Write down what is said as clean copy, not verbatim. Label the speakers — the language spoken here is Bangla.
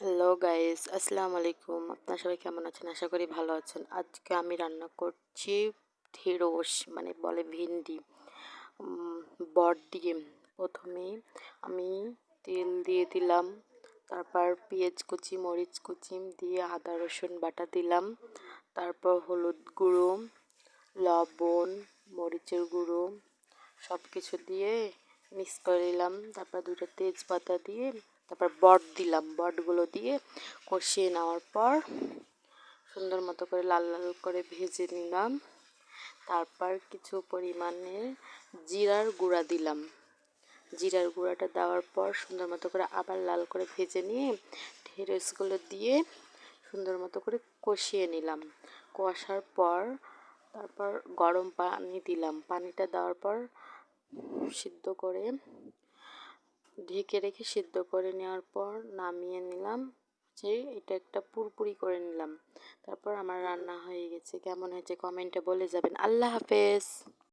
Speaker 1: হ্যালো গাইস, আসসালামু আলাইকুম। আপনারা সবাই কেমন আছেন? আশা করি ভালো আছেন। আজকে আমি রান্না করছি ঢেঁড়স, মানে বলে ভিন্ডি, উম, বট দিয়ে। প্রথমে আমি তেল দিয়ে দিলাম, তারপর পেঁয়াজ কুচি, মরিচ কুচি দিয়ে আদা রসুন বাটা দিলাম, তারপর হলুদ গুঁড়ো, লবণ, মরিচের গুঁড়ো সব কিছু দিয়ে মিক্স করে নিলাম। তারপর দুটো তেজপাতা দিয়ে তারপর বট দিলাম, বটগুলো দিয়ে কষিয়ে নেওয়ার পর সুন্দর মতো করে লাল লাল করে ভেজে নিলাম। তারপর কিছু পরিমাণে জিরার গুঁড়া দিলাম। জিরার গুঁড়াটা দেওয়ার পর সুন্দর মতো করে আবার লাল করে ভেজে নিয়ে ঢেঁড়সগুলো দিয়ে সুন্দর মতো করে কষিয়ে নিলাম। কষার পর তারপর গরম পানি দিলাম। পানিটা দেওয়ার পর সিদ্ধ করে ঢেকে রেখে সিদ্ধ করে নেওয়ার পর নামিয়ে নিলাম। যে এটা একটা পুরপুরি করে নিলাম। তারপর আমার রান্না হয়ে গেছে। কেমন হয়েছে কমেন্টে বলে যাবেন। আল্লাহ হাফেজ।